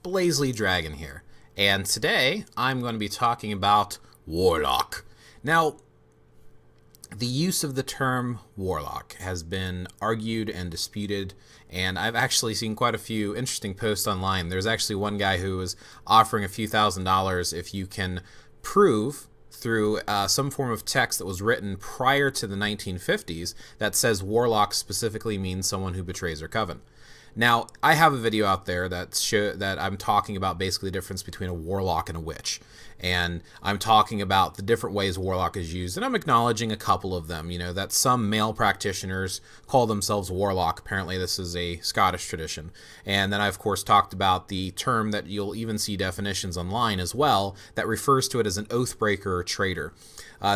BlazeLeeDragon here, and today I'm going to be talking about Warlock. Now, the use of the term Warlock has been argued and disputed, and I've actually seen quite a few interesting posts online. There's actually one guy who was offering a few $1,000s if you can prove through some form of text that was written prior to the 1950s that says Warlock specifically means someone who betrays their coven. Now, I have a video out there that I'm talking about basically the difference between a warlock and a witch. And I'm talking about the different ways warlock is used, and I'm acknowledging a couple of them. You know, that some male practitioners call themselves warlock. Apparently, this is a Scottish tradition. And then I, of course, talked about the term that you'll even see definitions online as well that refers to it as an oathbreaker or traitor.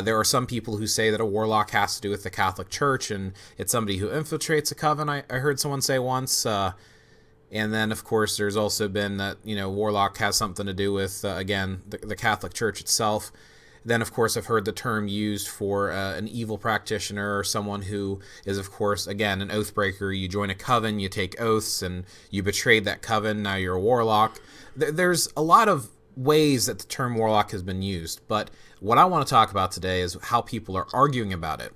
There are some people who say that a warlock has to do with the Catholic Church, and it's somebody who infiltrates a coven, I heard someone say once. And then, of course, there's also been that, you know, warlock has something to do with, again, the Catholic Church itself. Then, of course, I've heard the term used for an evil practitioner or someone who is, of course, again, an oathbreaker. You join a coven, you take oaths, and you betrayed that coven, now you're a warlock. There's a lot of ways that the term warlock has been used, but what I want to talk about today is how people are arguing about it.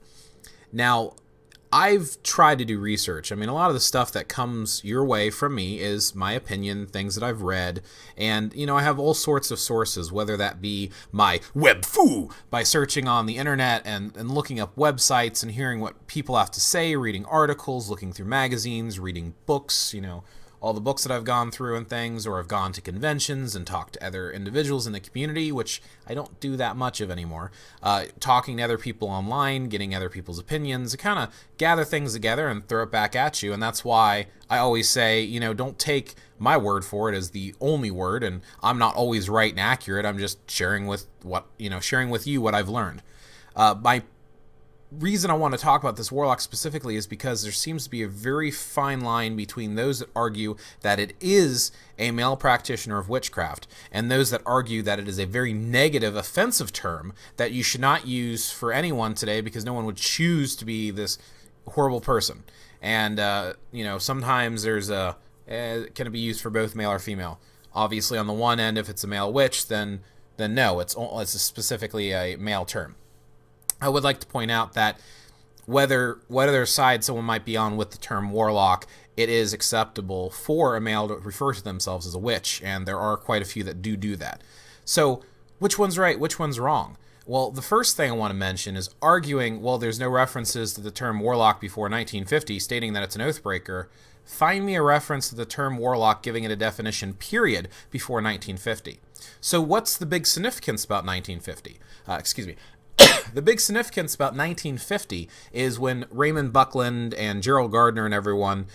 Now, I've tried to do research. I mean, a lot of the stuff that comes your way from me is my opinion, things that I've read, and, you know, I have all sorts of sources, whether that be my webfoo, by searching on the internet and looking up websites and hearing what people have to say, reading articles, looking through magazines, reading books, you know, all the books that I've gone through and things, or I've gone to conventions and talked to other individuals in the community, which I don't do that much of anymore. Talking to other people online, getting other people's opinions, to kind of gather things together and throw it back at you. And that's why I always say, you know, don't take my word for it as the only word, and I'm not always right and accurate. I'm just sharing with you what I've learned. My reason I want to talk about this warlock specifically is because there seems to be a very fine line between those that argue that it is a male practitioner of witchcraft and those that argue that it is a very negative, offensive term that you should not use for anyone today because no one would choose to be this horrible person. And, you know, sometimes there's can it be used for both male or female? Obviously, on the one end, if it's a male witch, then no, it's specifically a male term. I would like to point out that whether side someone might be on with the term warlock, it is acceptable for a male to refer to themselves as a witch, and there are quite a few that do that. So, which one's right, which one's wrong? Well, the first thing I want to mention is arguing, well, there's no references to the term warlock before 1950, stating that it's an oathbreaker. Find me a reference to the term warlock giving it a definition, period, before 1950. So what's the big significance about 1950? The big significance about 1950 is when Raymond Buckland and Gerald Gardner and everyone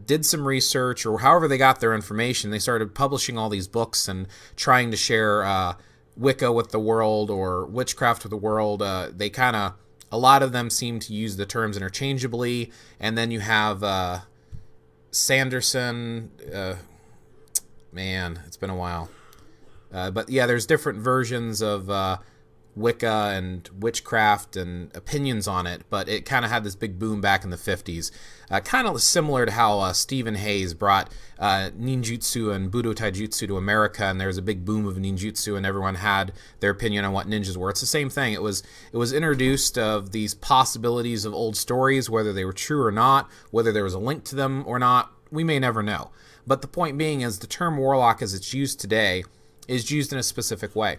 did some research, or however they got their information. They started publishing all these books and trying to share Wicca with the world or witchcraft with the world. A lot of them seem to use the terms interchangeably. And then you have Sanderson. Man, it's been a while. But yeah, there's different versions of Wicca and witchcraft and opinions on it, but it kind of had this big boom back in the 50s. Kind of similar to how Stephen Hayes brought ninjutsu and Budo taijutsu to America, and there was a big boom of ninjutsu, and everyone had their opinion on what ninjas were. It's the same thing. It was introduced of these possibilities of old stories, whether they were true or not, whether there was a link to them or not, we may never know. But the point being is the term warlock as it's used today is used in a specific way.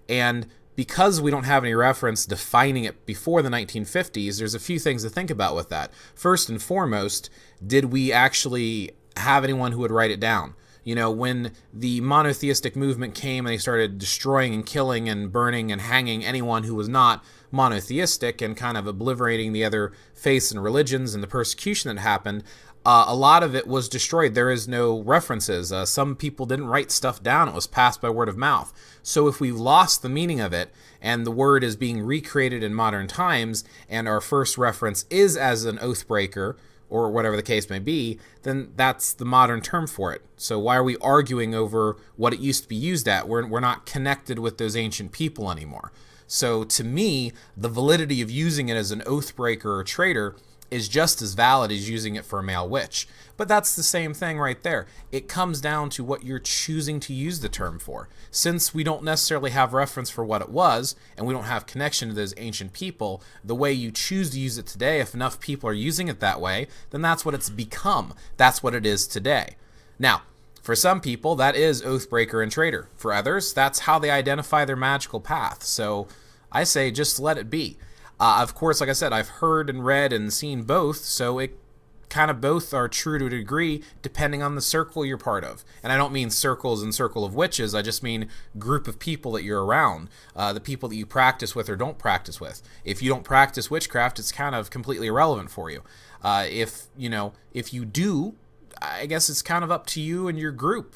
And because we don't have any reference defining it before the 1950s, there's a few things to think about with that. First and foremost, did we actually have anyone who would write it down? You know, when the monotheistic movement came and they started destroying and killing and burning and hanging anyone who was not monotheistic and kind of obliterating the other faiths and religions and the persecution that happened, a lot of it was destroyed. There is no references. Some people didn't write stuff down. It was passed by word of mouth. So if we've lost the meaning of it and the word is being recreated in modern times and our first reference is as an oathbreaker or whatever the case may be, then that's the modern term for it. So why are we arguing over what it used to be used at? We're not connected with those ancient people anymore. So to me, the validity of using it as an oathbreaker or traitor is just as valid as using it for a male witch. But that's the same thing right there. It comes down to what you're choosing to use the term for. Since we don't necessarily have reference for what it was, and we don't have connection to those ancient people, the way you choose to use it today, if enough people are using it that way, then that's what it's become. That's what it is today. Now, for some people, that is Oathbreaker and Traitor. For others, that's how they identify their magical path. So I say just let it be. Of course, like I said, I've heard and read and seen both, so it kind of both are true to a degree depending on the circle you're part of. And I don't mean circles and circle of witches, I just mean group of people that you're around, the people that you practice with or don't practice with. If you don't practice witchcraft, it's kind of completely irrelevant for you. If you do, I guess it's kind of up to you and your group,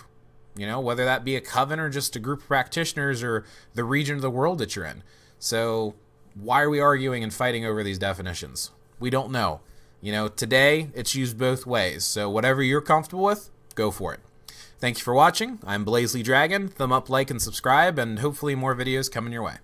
whether that be a coven or just a group of practitioners or the region of the world that you're in. So why are we arguing and fighting over these definitions? We don't know. Today it's used both ways. So whatever you're comfortable with, go for it. Thank you for watching. I'm BlazeLeeDragon. Thumb up, like, and subscribe, and hopefully more videos coming your way.